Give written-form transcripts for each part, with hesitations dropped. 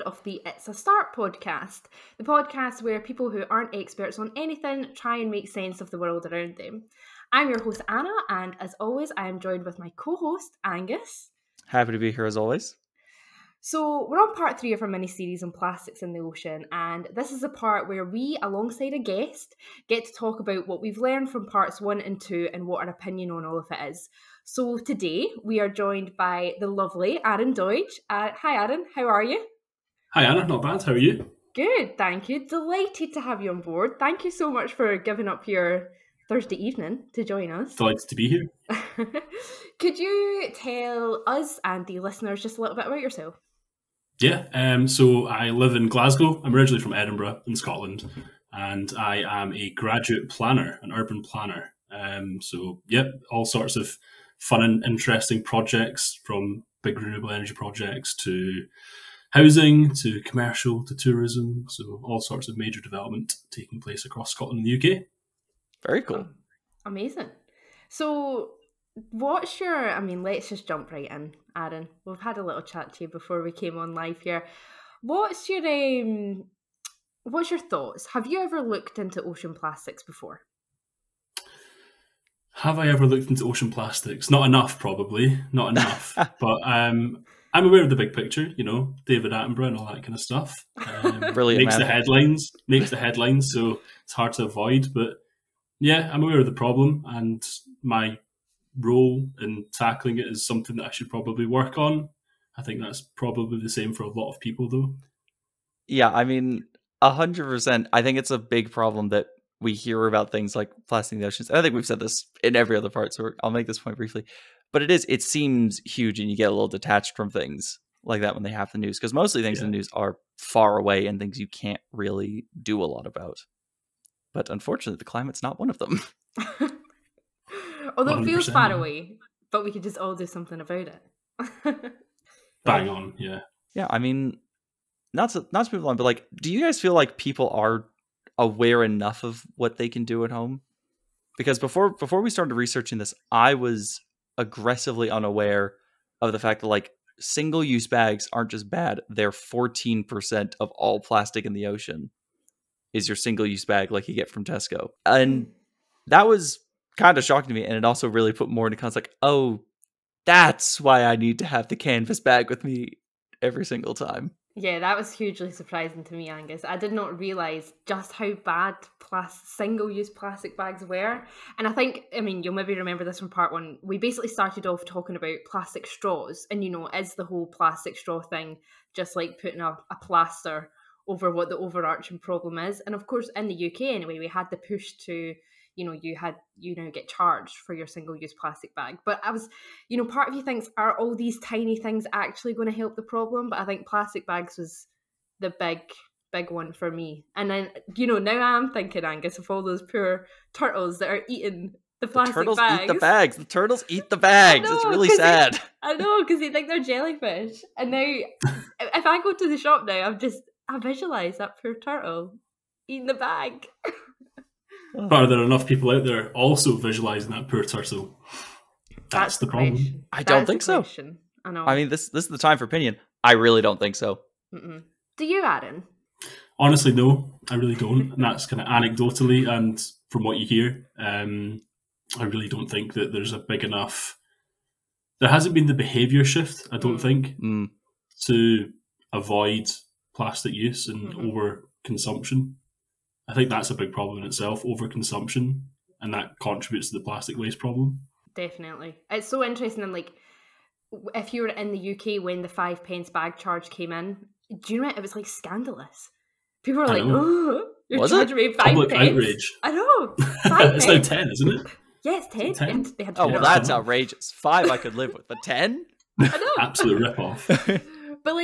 of the It's a Start podcast, the podcast where people who aren't experts on anything try and make sense of the world around them. I'm your host, Anna, and as always, I am joined with my co-host, Angus. Happy to be here as always. So we're on part 3 of our mini-series on plastics in the ocean, and this is the part where we, alongside a guest, get to talk about what we've learned from parts 1 and 2 and what our opinion on all of it is. So today, we are joined by the lovely Aaron Doidge. Hi Aaron, how are you? Hi Anna, not bad, how are you? Good, thank you. Delighted to have you on board. Thank you so much for giving up your Thursday evening to join us. Delighted to be here. Could you tell us and the listeners just a little bit about yourself? Yeah, so I live in Glasgow. I'm originally from Edinburgh in Scotland, and I am a graduate planner, an urban planner. All sorts of fun and interesting projects, from big renewable energy projects to housing, to commercial, to tourism. So all sorts of major development taking place across Scotland and the UK. Very cool. Amazing. So let's just jump right in, Aaron. We've had a little chat to you before we came on live here. What's your thoughts? Have you ever looked into ocean plastics before? Have I ever looked into ocean plastics? Not enough, probably. Not enough. But I'm aware of the big picture, David Attenborough and all that kind of stuff. Brilliant, makes the headlines, so it's hard to avoid. But yeah, I'm aware of the problem, and my role in tackling it is something that I should probably work on. I think that's probably the same for a lot of people, though. Yeah, 100%. I think it's a big problem that we hear about things like plastic in the oceans. And I think we've said this in every other part, so I'll make this point briefly. But it seems huge, and you get a little detached from things like that when they have the news, because mostly things in the news are far away and things you can't really do a lot about. But unfortunately, the climate's not one of them. Although it feels far away, but we could just all do something about it. Bang on, yeah. Yeah, not to move on, but do you guys feel like people are aware enough of what they can do at home? Because before we started researching this, I was aggressively unaware of the fact that single-use bags aren't just bad; they're 14% of all plastic in the ocean is your single-use bag, like you get from Tesco, and that was kind of shocking to me. And it also really put more into context. Oh, that's why I need to have the canvas bag with me every single time. Yeah, that was hugely surprising to me, Angus. I did not realise just how bad single-use plastic bags were. And I think, you'll maybe remember this from part 1. We basically started off talking about plastic straws. And, is the whole plastic straw thing just like putting a plaster over what the overarching problem is? And of course, in the UK anyway, we had the push to, you now get charged for your single-use plastic bag. But I was, part of you thinks, are all these tiny things actually going to help the problem? But I think plastic bags was the big one for me. And then, now I'm thinking, Angus, of all those poor turtles that are eating the plastic bags. The turtles eat the bags. The turtles eat the bags. It's really sad. I know, because they think they're jellyfish. And now, if I go to the shop now, I visualise that poor turtle eating the bag. But are there enough people out there also visualising that poor turtle? That's the problem. I don't think so. I know. This is the time for opinion. I really don't think so. Mm-mm. Do you, Aaron? Honestly, no, I really don't. And that's kind of anecdotally and from what you hear. I really don't think that there's a big enough... There hasn't been the behaviour shift, I don't think, to avoid plastic use and over-consumption. I think that's a big problem in itself, overconsumption, and that contributes to the plastic waste problem. Definitely. It's so interesting, and if you were in the UK when the 5p bag charge came in, do you know it was scandalous? People were oh, you're charging me 5p. Public outrage. I know. It's now 10, isn't it? Yes, 10. 10? They had well, that's outrageous. 5 I could live with, but 10? I know. Absolute rip-off. But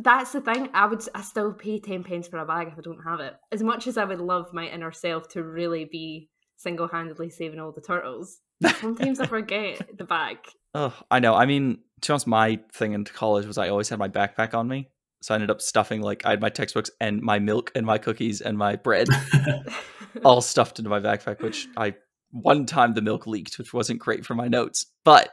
that's the thing. I still pay 10p for a bag if I don't have it. As much as I would love my inner self to really be single-handedly saving all the turtles, sometimes I forget the bag. Oh, I know. To be honest, my thing in college was I always had my backpack on me. So I ended up stuffing, I had my textbooks and my milk and my cookies and my bread all stuffed into my backpack, which one time the milk leaked, which wasn't great for my notes, but...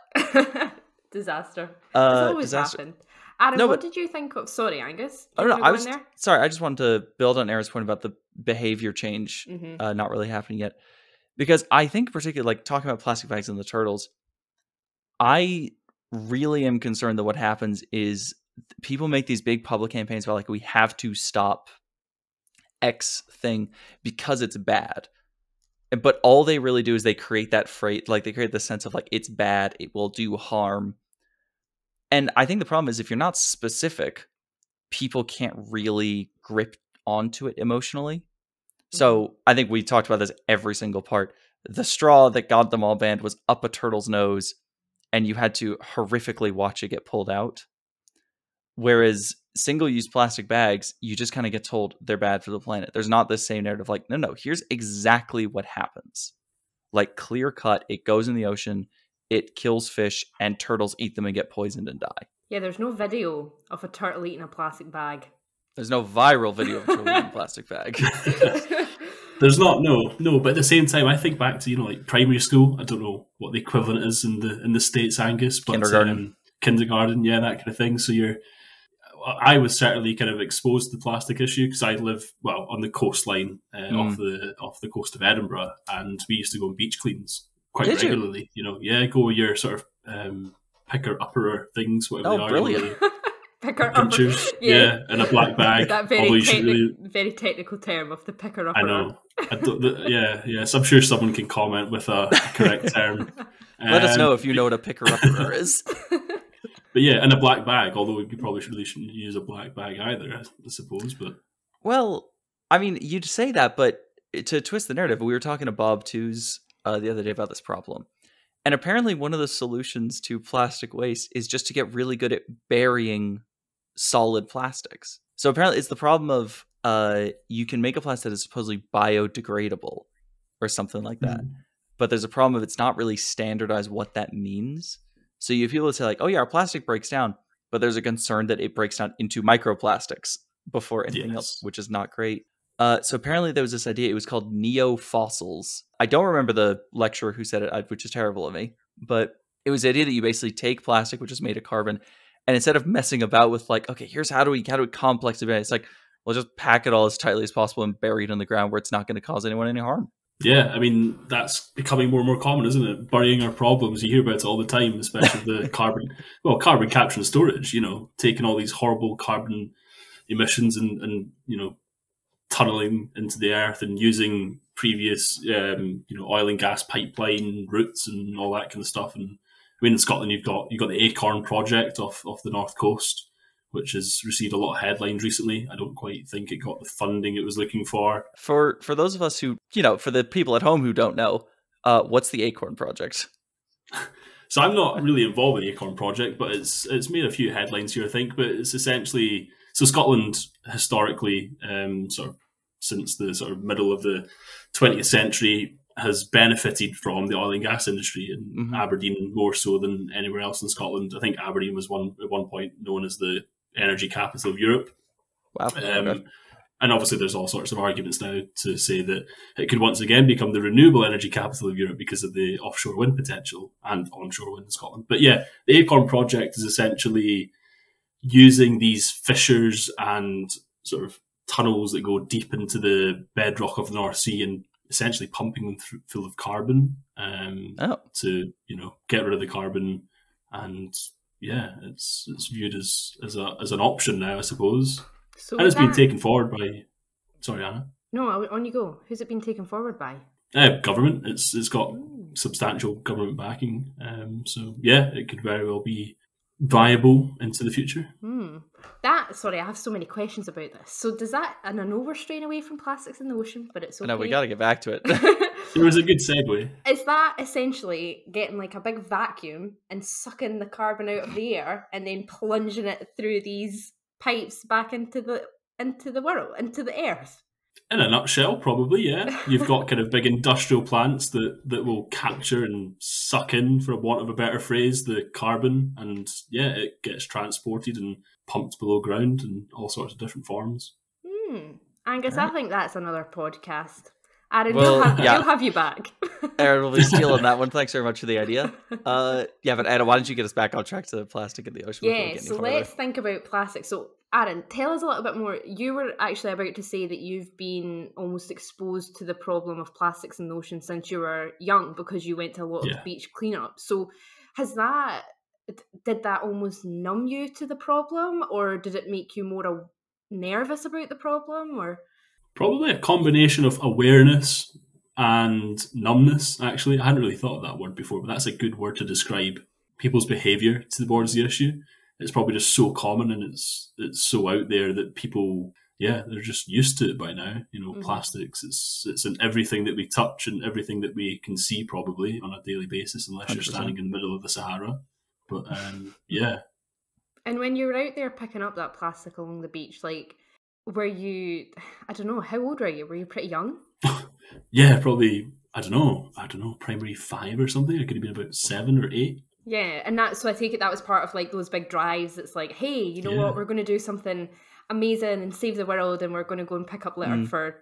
Disaster. It's always disaster. happened. Aaron, No, what but did you think of? Sorry, Angus. I Do don't you know. want to go in there? Sorry. I just wanted to build on Aaron's point about the behavior change not really happening yet, because I think particularly like talking about plastic bags and the turtles, I really am concerned that what happens is people make these big public campaigns about like we have to stop X thing because it's bad. But all they really do is they create that freight, like they create the sense of like it's bad, it will do harm. And I think the problem is if you're not specific, people can't really grip onto it emotionally. So I think we talked about this every single part. The straw that got them all banned was up a turtle's nose, and you had to horrifically watch it get pulled out. Whereas single-use plastic bags, you just kind of get told they're bad for the planet. There's not this same narrative like, no, here's exactly what happens. Like clear cut, it goes in the ocean, it kills fish, and turtles eat them and get poisoned and die. Yeah, there's no video of a turtle eating a plastic bag. There's no viral video of a turtle eating a plastic bag. There's not, no. But at the same time, I think back to like primary school. I don't know what the equivalent is in the States, Angus, but kindergarten, yeah, that kind of thing. So I was certainly kind of exposed to the plastic issue because I live on the coastline off the coast of Edinburgh, and we used to go on beach cleans quite regularly. Go with your sort of picker upper things, whatever they are. Brilliant. Picker upper, yeah, in a black bag. That very technical term of the picker upper. I know. So I'm sure someone can comment with a correct term. Let us know if you know what a picker upper is. But yeah, in a black bag, although you probably shouldn't use a black bag either, I suppose. But well, I mean, you'd say that, but to twist the narrative, we were talking to Bob Twos the other day about this problem. And apparently one of the solutions to plastic waste is just to get really good at burying solid plastics. So apparently it's the problem of you can make a plastic that is supposedly biodegradable or something like that. But there's a problem of it's not really standardized what that means. So you have people that say like, oh yeah, our plastic breaks down, but there's a concern that it breaks down into microplastics before anything else, which is not great. So apparently there was this idea, it was called neo-fossils. I don't remember the lecturer who said it, which is terrible of me, but it was the idea that you basically take plastic, which is made of carbon, and instead of messing about with like, okay, here's how do we complex it, it's like, we'll just pack it all as tightly as possible and bury it in the ground where it's not going to cause anyone any harm. Yeah, I mean, that's becoming more and more common, isn't it? Burying our problems. You hear about it all the time, especially the carbon capture and storage, taking all these horrible carbon emissions and tunneling into the earth and using previous, oil and gas pipeline routes and all that kind of stuff. And I mean, in Scotland, you've got the Acorn project off the north coast, which has received a lot of headlines recently. I don't quite think it got the funding it was looking for. For those of us who, for the people at home who don't know, what's the Acorn project? So I'm not really involved with the Acorn project, but it's made a few headlines here, I think. But it's essentially, so Scotland historically, sort of since the sort of middle of the 20th century, has benefited from the oil and gas industry, in Aberdeen more so than anywhere else in Scotland. I think Aberdeen was at one point known as the energy capital of Europe. Wow. And obviously there's all sorts of arguments now to say that it could once again become the renewable energy capital of Europe because of the offshore wind potential and onshore wind in Scotland. But yeah, the Acorn project is essentially using these fissures and sort of tunnels that go deep into the bedrock of the North Sea and essentially pumping them full of carbon to get rid of the carbon. And yeah, it's viewed as an option now, I suppose. So and it's been taken forward by... Sorry, Anna. No, on you go. Who's it been taken forward by? Government. It's got substantial government backing. So yeah, it could very well be viable into the future. Sorry, I have so many questions about this. So does that, and I know we're straying away from plastics in the ocean, but it's okay. No, we got to get back to it. It was a good segue. Is that essentially getting like a big vacuum and sucking the carbon out of the air and then plunging it through these pipes back into the world, into the earth? In a nutshell, probably, yeah. You've got kind of big industrial plants that will capture and suck in, for want of a better phrase, the carbon, and yeah, it gets transported and pumped below ground in all sorts of different forms. Angus, I think that's another podcast. Aaron, Well, we'll have you back. Aaron will be stealing that one. Thanks very much for the idea. Yeah, but Anna, why don't you get us back on track to plastic in the ocean? Yeah, so let's think about plastic. So, Aaron, tell us a little bit more. You were actually about to say that you've been almost exposed to the problem of plastics in the ocean since you were young because you went to a lot of beach cleanup. So, did that almost numb you to the problem, or did it make you more nervous about the problem, or? Probably a combination of awareness and numbness, actually. I hadn't really thought of that word before, but that's a good word to describe people's behaviour towards the issue. It's probably just so common and it's so out there that people, they're just used to it by now. Plastics, it's in everything that we touch and everything that we can see probably on a daily basis, unless 100%. You're standing in the middle of the Sahara. But, And when you were out there picking up that plastic along the beach, like, were you, I don't know, how old were you? Were you pretty young? Yeah, probably, I don't know, primary 5 or something. I could have been about 7 or 8. Yeah, and so I take it that was part of like those big drives. It's like, hey, you know what? We're going to do something amazing and save the world, and we're going to go and pick up litter for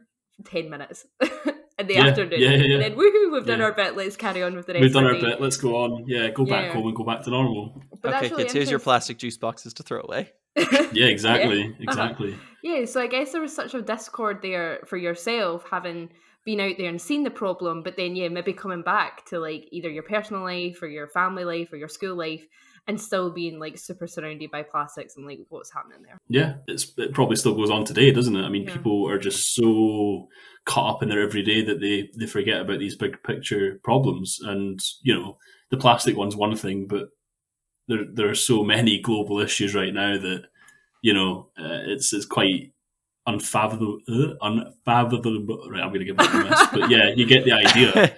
10 minutes in the afternoon. Yeah. And then, woohoo, we've done our bit. Let's carry on with the rest We've done of our the day. bit. Let's go on. Yeah, go back home and go back to normal. But okay, kids, here's your plastic juice boxes to throw away. Yeah, exactly. Exactly. Yeah, so I guess there was such a discord there for yourself, having been out there and seen the problem, but then maybe coming back to like either your personal life or your family life or your school life and still being like super surrounded by plastics and like what's happening there. Yeah, it probably still goes on today, doesn't it? I mean, people are just so caught up in their everyday that they forget about these big picture problems. And, the plastic one's one thing, but there are so many global issues right now that, it's quite unfathomable. Right, I'm going to give that a miss. But yeah, you get the idea.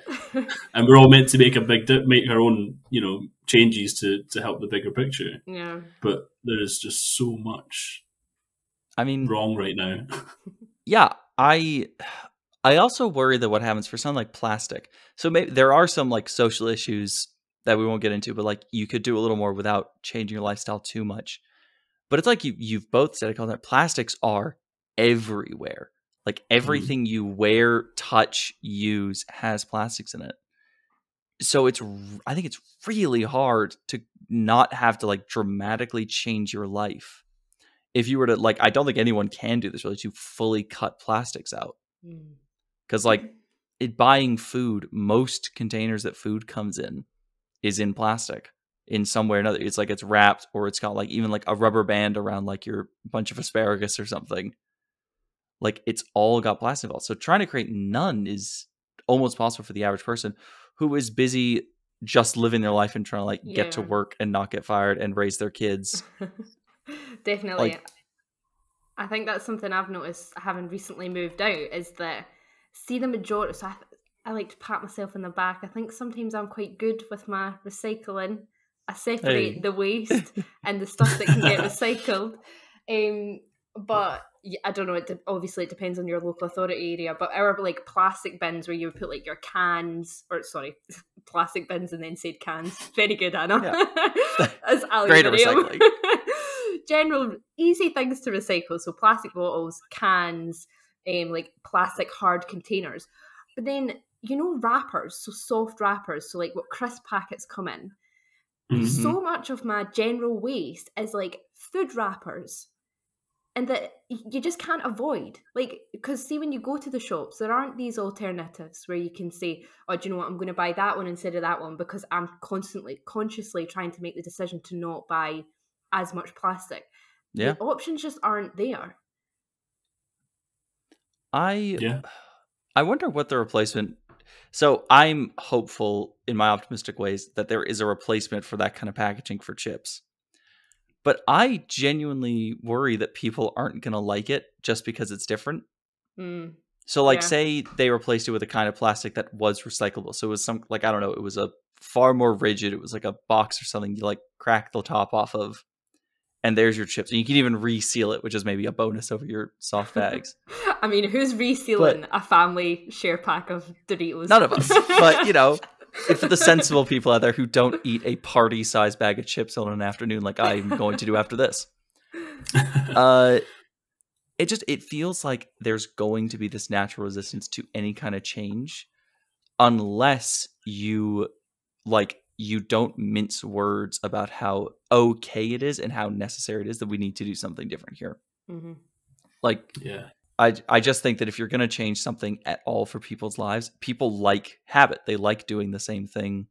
And we're all meant to make make our own, changes to help the bigger picture. Yeah. But there's just so much wrong right now. Yeah, I also worry that what happens for something like plastic. So maybe there are some like social issues that we won't get into, but like you could do a little more without changing your lifestyle too much. But it's like you've both said it, that plastics are everywhere. Like everything you wear, touch, use has plastics in it. So I think it's really hard to not have to like dramatically change your life. If you were to like, I don't think anyone can do this really, to fully cut plastics out. Because like buying food, most containers that food comes in is in plastic in some way or another. It's like it's wrapped, or it's got like even like a rubber band around like your bunch of asparagus or something. Like it's all got plastic involved. So trying to create none is almost possible for the average person who is busy just living their life and trying to like get to work and not get fired and raise their kids. Definitely. Like, I think that's something I've noticed having recently moved out is that see the majority. So I like to pat myself in the back. I think sometimes I'm quite good with my recycling. I separate the waste and the stuff that can get recycled. But I don't know. Obviously, it depends on your local authority area. But our like plastic bins where you would put like your cans, plastic bins and then said cans. Very good, Anna. Yeah. As great recycling. General easy things to recycle. So plastic bottles, cans, like plastic hard containers. But then wrappers, so soft wrappers, so like what crisp packets come in. So much of my general waste is like food wrappers. And that you just can't avoid. Like, because see, when you go to the shops, there aren't these alternatives where you can say, oh, do you know what, I'm going to buy that one instead of that one because I'm consciously trying to make the decision to not buy as much plastic. Yeah. The options just aren't there. I wonder what the replacement... So I'm hopeful in my optimistic ways that there is a replacement for that kind of packaging for chips. But I genuinely worry that people aren't going to like it just because it's different. So like say they replaced it with a kind of plastic that was recyclable. So it was some, like, I don't know, it was a far more rigid. It was like a box or something you like crack the top off of. And there's your chips. And you can even reseal it, which is maybe a bonus over your soft bags. I mean, who's resealing a family share pack of Doritos? None of us. But, if the sensible people out there who don't eat a party-sized bag of chips on an afternoon like I'm going to do after this. it feels like there's going to be this natural resistance to any kind of change unless you don't mince words about how okay it is and how necessary it is that we need to do something different here. Mm-hmm. Yeah. I just think that if you're going to change something at all for people's lives, people like habit. They like doing the same thing,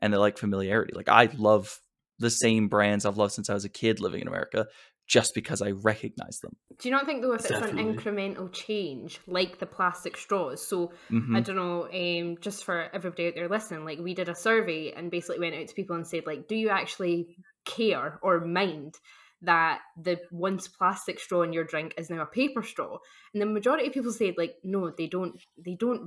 and they like familiarity. Like, I love the same brands I've loved since I was a kid living in America, just because I recognize them. Do you not think, though, if it's Definitely. an incremental change, like the plastic straws? So, I don't know, just for everybody out there listening, like, we did a survey and basically went out to people and said, like, do you actually care or mind that the once plastic straw in your drink is now a paper straw? And the majority of people said, like, no, they don't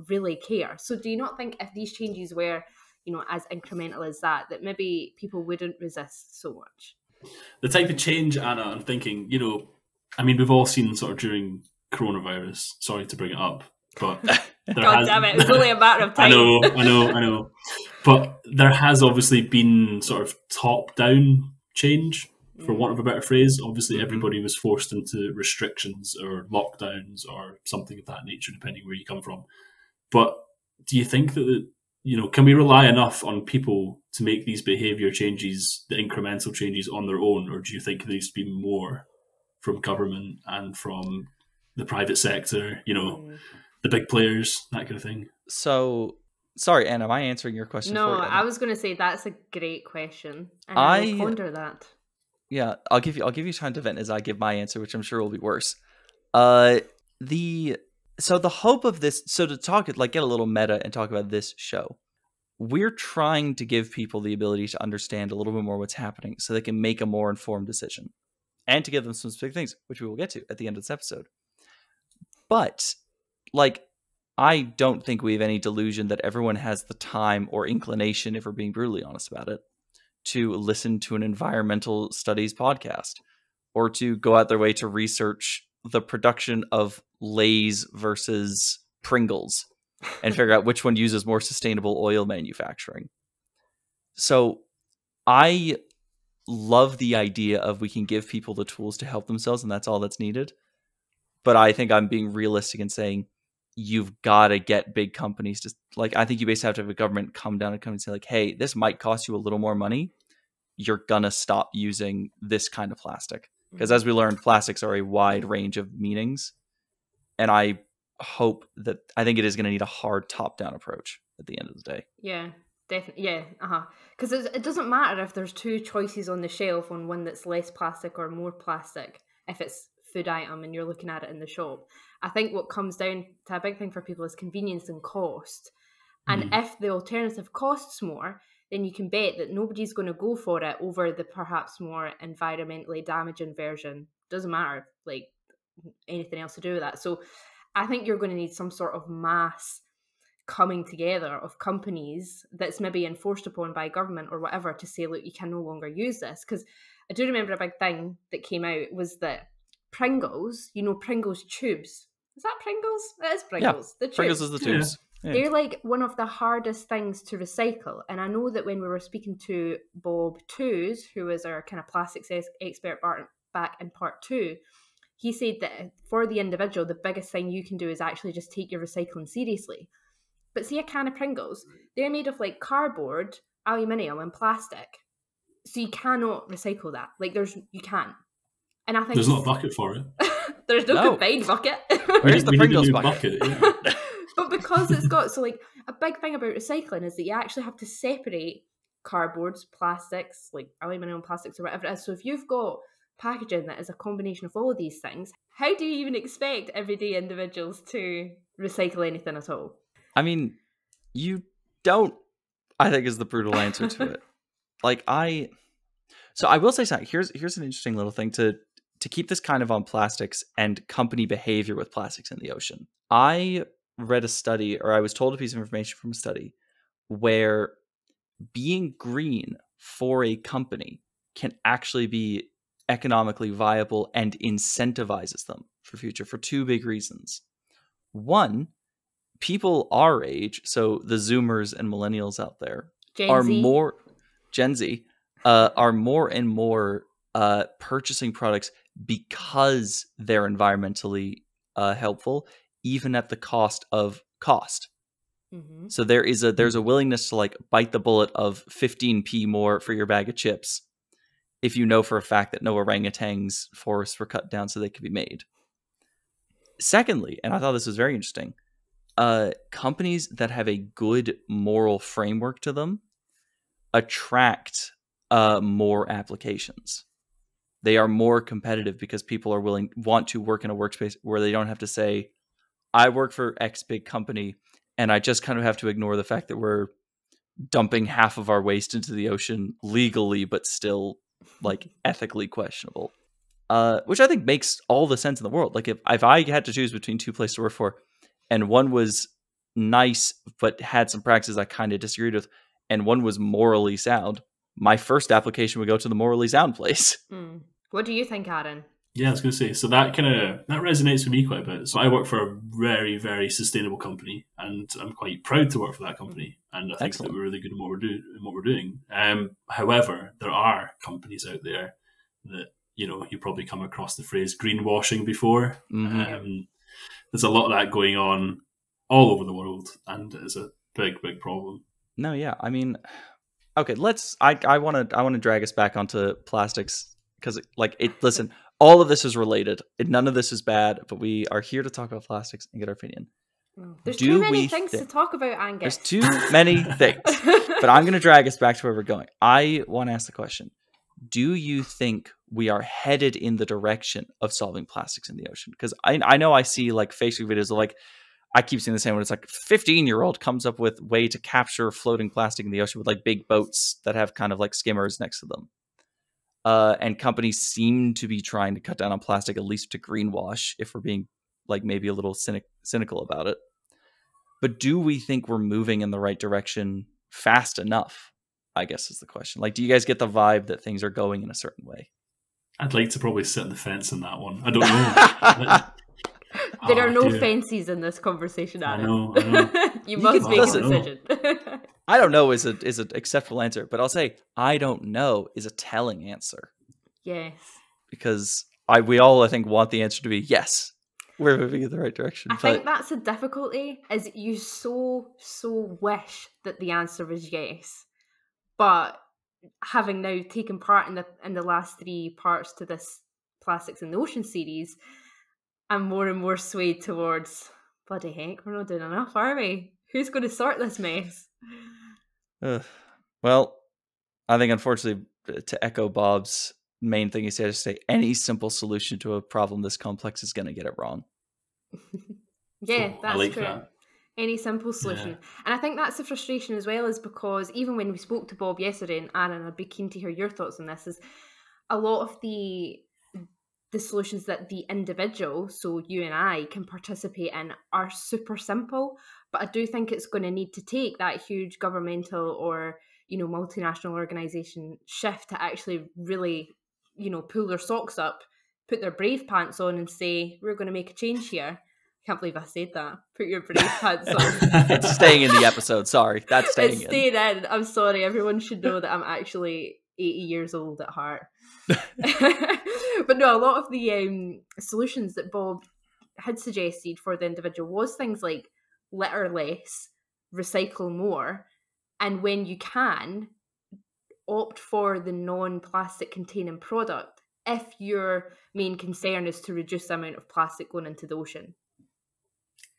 really care. So do you not think if these changes were, you know, as incremental as that maybe people wouldn't resist so much? The type of change, Anna, I'm thinking, you know, I mean, we've all seen sort of during coronavirus, sorry to bring it up, but God damn it, it was only a matter of time. I know. But there has obviously been sort of top-down change, for want of a better phrase. Obviously, everybody was forced into restrictions or lockdowns or something of that nature, depending where you come from. But do you think that, you know, can we rely enough on people to make these behaviour changes, the incremental changes on their own, or do you think there needs to be more from government and from the private sector, you know, the big players, that kind of thing? So, sorry, Anna, am I answering your question? No, for you? I was going to say that's a great question, and I will ponder that. Yeah, I'll give you time to vent as I give my answer, which I'm sure will be worse. The hope of this, so to talk, like, get a little meta and talk about this show, we're trying to give people the ability to understand a little bit more what's happening so they can make a more informed decision, and to give them some specific things, which we will get to at the end of this episode. But, like, I don't think we have any delusion that everyone has the time or inclination, if we're being brutally honest about it, to listen to an environmental studies podcast, or to go out their way to research the production of Lay's versus Pringles and figure out which one uses more sustainable oil manufacturing. So I love the idea of we can give people the tools to help themselves, and that's all that's needed. But I think I'm being realistic in saying you've got to get big companies to, like, I think you basically have to have a government come down and say, like, hey, this might cost you a little more money. You're going to stop using this kind of plastic. Because as we learned, plastics are a wide range of meanings. And I think it is going to need a hard top-down approach at the end of the day. Yeah, definitely. Yeah, because it doesn't matter if there's two choices on the shelf on one that's less plastic or more plastic, if it's food item and you're looking at it in the shop. I think what comes down to a big thing for people is convenience and cost. And if the alternative costs more, then you can bet that nobody's going to go for it over the perhaps more environmentally damaging version. Doesn't matter, like, anything else to do with that. So I think you're going to need some sort of mass coming together of companies that's maybe enforced upon by government or whatever to say, look, you can no longer use this. Because I do remember a big thing that came out was that Pringles, you know, Pringles tubes. Is that Pringles? It is Pringles. Yeah, the tubes. Pringles is the tubes. Yeah. They're like one of the hardest things to recycle. And I know that when we were speaking to Bob Twos, who was our kind of plastics expert back in part 2, he said that for the individual, the biggest thing you can do is actually just take your recycling seriously. But see a can of Pringles, they're made of like cardboard, aluminium and plastic. So you cannot recycle that. Like you can't. And I think there's not a bucket for it. There's no combined bucket. Where's the Pringles bucket? Yeah. But because it's got, so like a big thing about recycling is that you actually have to separate cardboards, plastics, like aluminium plastics or whatever it is. So if you've got packaging that is a combination of all of these things, how do you even expect everyday individuals to recycle anything at all? I mean, you don't, I think, is the brutal answer to it. So I will say something. Here's an interesting little thing to keep this kind of on plastics and company behavior with plastics in the ocean. I read a study, or I was told a piece of information from a study, where being green for a company can actually be economically viable and incentivizes them for future for two big reasons. One, people our age, so the Zoomers and millennials out there, are more Gen Z, are more and more purchasing products because they're environmentally helpful, even at the cost of cost. Mm-hmm. So there's a willingness to like bite the bullet of 15p more for your bag of chips if you know for a fact that no orangutans forests were cut down so they could be made. Secondly, and I thought this was very interesting, companies that have a good moral framework to them attract more applications. They are more competitive because people want to work in a workspace where they don't have to say, I work for X big company and I just kind of have to ignore the fact that we're dumping half of our waste into the ocean legally, but still like ethically questionable. Which I think makes all the sense in the world. Like if I had to choose between two places to work for, and one was nice but had some practices I kind of disagreed with, and one was morally sound, my first application would go to the morally sound place. What do you think, Aaron? Yeah, I was going to say, so that resonates with me quite a bit. So I work for a very, very sustainable company, and I'm quite proud to work for that company. And I think that we're really good at what we're doing. However, there are companies out there that, you probably come across the phrase greenwashing before. Mm-hmm. There's a lot of that going on all over the world, and it's a big, big problem. No, yeah, I mean, okay, I want to drag us back onto plastics because, listen. All of this is related. None of this is bad, but we are here to talk about plastics and get our opinion. There's too many things to talk about, Angus. There's too many things. But I'm going to drag us back to where we're going. I want to ask the question. Do you think we are headed in the direction of solving plastics in the ocean? Because I know I see like Facebook videos of like, I keep seeing the same one. It's like 15-year-old comes up with way to capture floating plastic in the ocean with like big boats that have kind of like skimmers next to them. And companies seem to be trying to cut down on plastic, at least to greenwash, if we're being like maybe a little cynical about it. But do we think we're moving in the right direction fast enough? I guess is the question. Like, do you guys get the vibe that things are going in a certain way? I'd like to probably sit on the fence on that one. I don't know. There are no fences in this conversation, Aaron. I know. You must make a decision. I don't know is an acceptable answer, but I'll say I don't know is a telling answer. Yes. Because we all, I think, want the answer to be yes. We're moving in the right direction. I think that's the difficulty, is you so wish that the answer was yes. But having now taken part in the last 3 parts to this Plastics in the Ocean series, I'm more and more swayed towards, bloody heck, we're not doing enough, are we? Who's going to sort this mess? Well, I think unfortunately, to echo Bob's main thing he said, is say any simple solution to a problem this complex is going to get it wrong. Yeah, that's like true. That. Any simple solution. Yeah. And I think that's the frustration as well, is because even when we spoke to Bob yesterday, and Aaron, I'd be keen to hear your thoughts on this, is a lot of the solutions that the individual, so you and I, can participate in are super simple, but I do think it's going to need to take that huge governmental or, multinational organisation shift to actually really, pull their socks up, put their brave pants on and say, we're going to make a change here. I can't believe I said that. Put your brave pants on. It's staying in the episode, sorry. That's staying It's staying in. I'm sorry, everyone should know that I'm actually 80 years old at heart. But no, a lot of the solutions that Bob had suggested for the individual was things like litter less, recycle more, and when you can, opt for the non-plastic containing product if your main concern is to reduce the amount of plastic going into the ocean.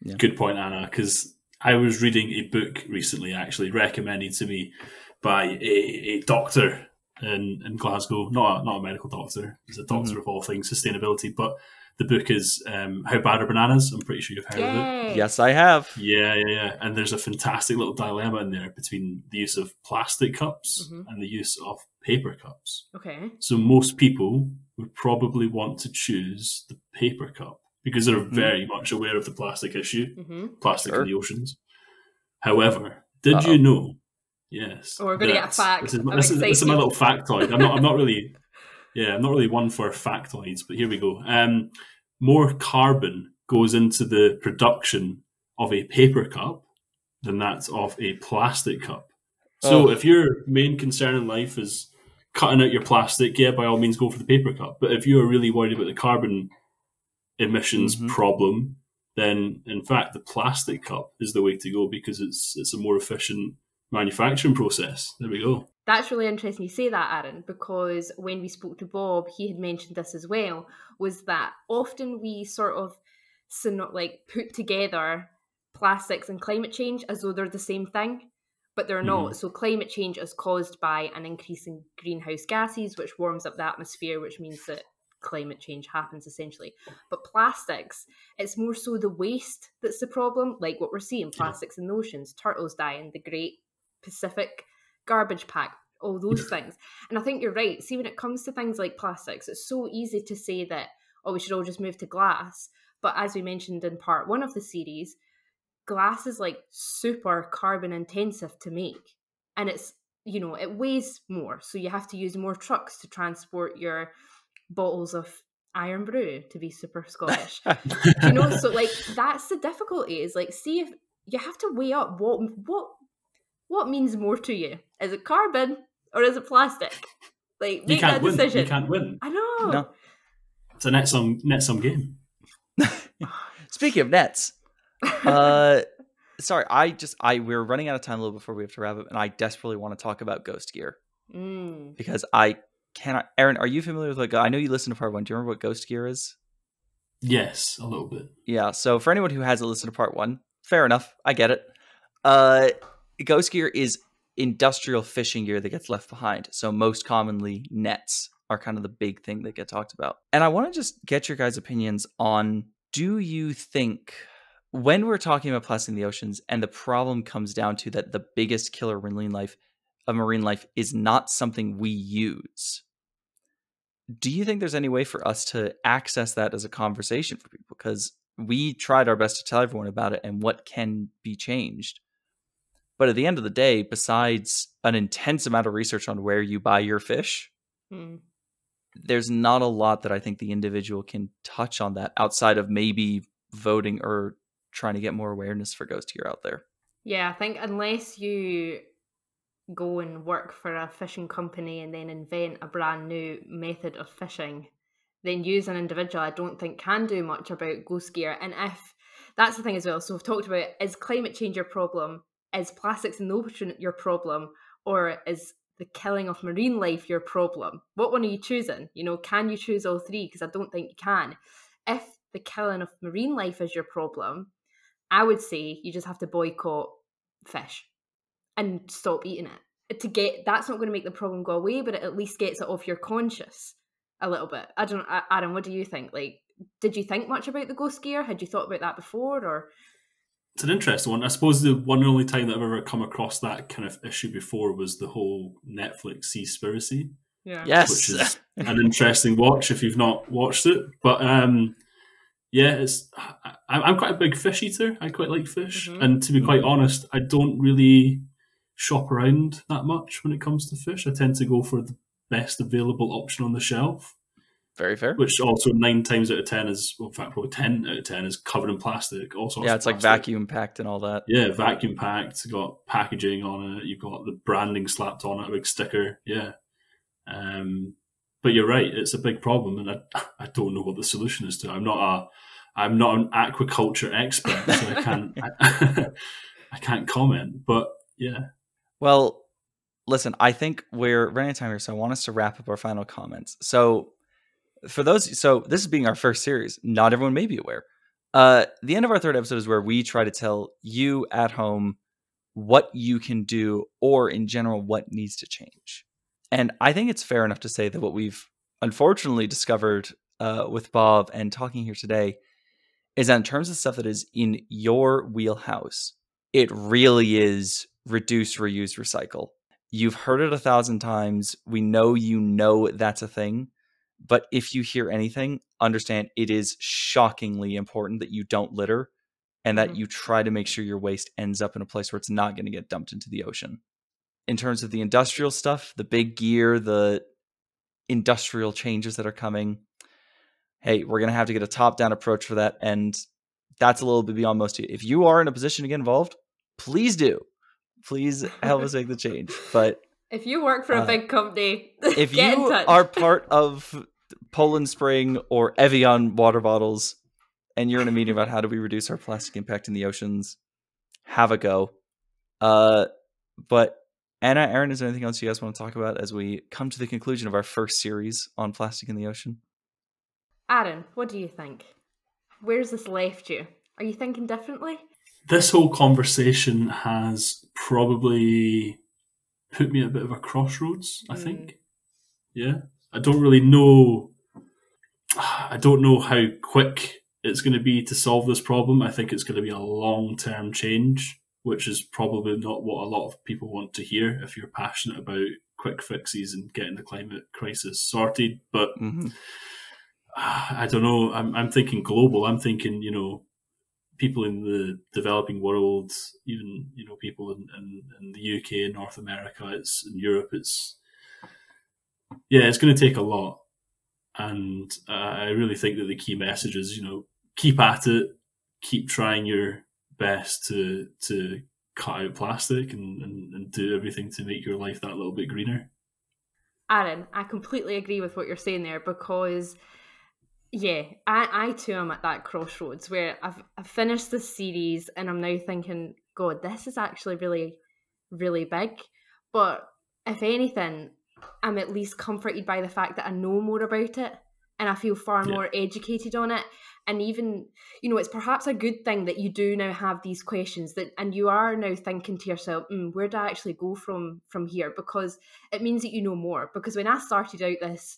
Yeah. Good point, Anna, because I was reading a book recently, actually recommended to me by a doctor in Glasgow, not a medical doctor. He's a doctor of all things sustainability, but the book is How Bad Are Bananas? I'm pretty sure you've heard of it. Yes, I have. Yeah. And there's a fantastic little dilemma in there between the use of plastic cups and the use of paper cups. Okay. So most people would probably want to choose the paper cup because they're very much aware of the plastic issue, plastic in the oceans. However, did you know? Yes. Oh, we're going to get a fact. This is my little factoid. I'm not really one for factoids, but here we go. More carbon goes into the production of a paper cup than that's of a plastic cup. So if your main concern in life is cutting out your plastic, yeah, by all means go for the paper cup. But if you're really worried about the carbon emissions problem, then in fact the plastic cup is the way to go, because it's a more efficient manufacturing process. There we go. That's really interesting you say that, Aaron, because when we spoke to Bob, he had mentioned this as well, was that often we sort of put together plastics and climate change as though they're the same thing, but they're not. So climate change is caused by an increase in greenhouse gases, which warms up the atmosphere, which means that climate change happens essentially. But plastics, it's more so the waste that's the problem, like what we're seeing, plastics in the oceans, turtles dying, the Great Pacific Garbage Pack, all those things. And I think you're right. See, when it comes to things like plastics, it's so easy to say that, oh, we should all just move to glass. But as we mentioned in part 1 of the series, glass is like super carbon intensive to make. And it's, it weighs more. So you have to use more trucks to transport your bottles of iron brew, to be super Scottish. So like that's the difficulty, is like, see, if you have to weigh up what means more to you. Is it carbon or is it plastic? Like, make that decision. You can't win. I know. No. It's a net sum game. Speaking of nets, sorry, we're running out of time a little before we have to wrap up, and I desperately want to talk about Ghost Gear. Because I cannot. Aaron, are you familiar with I know you listened to part 1. Do you remember what Ghost Gear is? Yes, a little bit. Yeah, so for anyone who hasn't listened to part 1, fair enough. I get it. Ghost Gear is industrial fishing gear that gets left behind. So most commonly, nets are kind of the big thing that get talked about. And I want to just get your guys' opinions on, do you think, when we're talking about plastic in the oceans and the problem comes down to that the biggest killer of marine life is not something we use, do you think there's any way for us to access that as a conversation for people? Because we tried our best to tell everyone about it and what can be changed. But at the end of the day, besides an intense amount of research on where you buy your fish, there's not a lot that I think the individual can touch on that outside of maybe voting or trying to get more awareness for Ghost Gear out there. Yeah, I think unless you go and work for a fishing company and then invent a brand new method of fishing, then you as an individual, I don't think, can do much about Ghost Gear. And if that's the thing as well, so we've talked about, is climate change your problem? Is plastics in the ocean your problem? Or is the killing of marine life your problem? What one are you choosing? Can you choose all three? Because I don't think you can. If the killing of marine life is your problem, I would say you just have to boycott fish and stop eating it. That's not going to make the problem go away, but it at least gets it off your conscience a little bit. I don't know, Adam, what do you think? Like, did you think much about the Ghost Gear? Had you thought about that before, or? It's an interesting one. I suppose the one and only time that I've ever come across that kind of issue before was the whole Netflix Seaspiracy. Yeah. Yes. Which is an interesting watch if you've not watched it. But yeah, I'm quite a big fish eater. I quite like fish. And to be quite honest, I don't really shop around that much when it comes to fish. I tend to go for the best available option on the shelf. Very fair. Which also 9 times out of 10 is, well, in fact, probably 10 out of 10 is covered in plastic. All sorts yeah, of it's plastic. like vacuum packed and all that. Yeah, vacuum packed. Got packaging on it. You've got the branding slapped on it, a big sticker. Yeah. But you're right. It's a big problem, and I don't know what the solution is to it. I'm not an aquaculture expert, so I can't comment. But yeah. Well, listen, I think we're running out of time here, so I want us to wrap up our final comments. So this is being our first series. Not everyone may be aware. The end of our 3rd episode is where we try to tell you at home what you can do, or in general, what needs to change. And I think it's fair enough to say that what we've unfortunately discovered with Bob and talking here today is that in terms of stuff that is in your wheelhouse, it really is reduce, reuse, recycle. You've heard it 1,000 times. We know that's a thing. But if you hear anything, understand it is shockingly important that you don't litter and that you try to make sure your waste ends up in a place where it's not going to get dumped into the ocean. In terms of the industrial stuff, the big gear, the industrial changes that are coming, hey, we're going to have to get a top-down approach for that. And that's a little bit beyond most of you. If you are in a position to get involved, please do. Please help us make the change. But If you work for a big company, if get you in touch. are part of Poland Spring or Evian water bottles, and you're in a meeting about how do we reduce our plastic impact in the oceans, have a go. But Anna, Aaron, is there anything else you guys want to talk about as we come to the conclusion of our first series on plastic in the ocean? Aaron, what do you think? Where's this left you? Are you thinking differently? This whole conversation has probably put me at a bit of a crossroads, I think. Yeah. I don't really know. I don't know how quick it's going to be to solve this problem. I think it's going to be a long-term change, which is probably not what a lot of people want to hear if you're passionate about quick fixes and getting the climate crisis sorted. But I don't know. I'm thinking global. I'm thinking, people in the developing world, even, people in the UK and North America, it's in Europe. It's going to take a lot. And I really think that the key message is, keep at it, keep trying your best to cut out plastic and do everything to make your life that little bit greener. Aaron, I completely agree with what you're saying there, because I too am at that crossroads where I've finished this series and I'm now thinking, God, this is actually really, really big. But if anything, I'm at least comforted by the fact that I know more about it and I feel far more educated on it. And even, it's perhaps a good thing that you do now have these questions and you are now thinking to yourself, where do I actually go from here? Because it means that you know more. Because when I started out this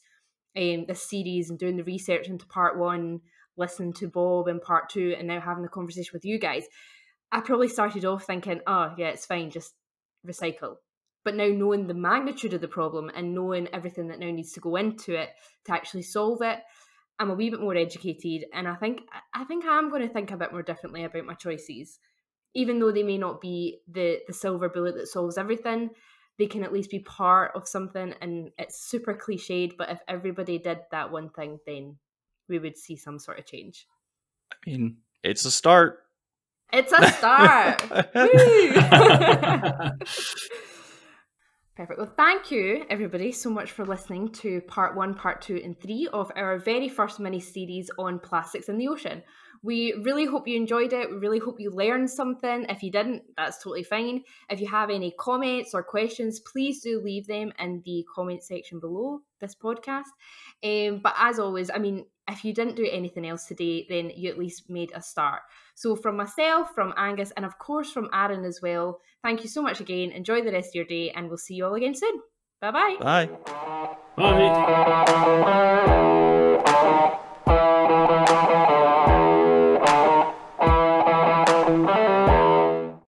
series and doing the research into part 1, listening to Bob in part 2, and now having the conversation with you guys, I probably started off thinking, oh yeah, it's fine, just recycle. But now knowing the magnitude of the problem and knowing everything that now needs to go into it to actually solve it, I'm a wee bit more educated, and I think I'm going to think a bit more differently about my choices. Even though they may not be the silver bullet that solves everything, they can at least be part of something. And it's super cliched, but if everybody did that one thing, then we would see some sort of change. I mean, it's a start. It's a start. Perfect. Well, thank you, everybody, so much for listening to part 1, part 2, and 3 of our very first mini-series on plastics in the ocean. We really hope you enjoyed it. We really hope you learned something. If you didn't, that's totally fine. If you have any comments or questions, please do leave them in the comment section below this podcast. But as always, if you didn't do anything else today, then you at least made a start. So from myself, from Angus, and of course from Aaron as well, thank you so much again. Enjoy the rest of your day, and we'll see you all again soon. Bye-bye. Bye. Bye.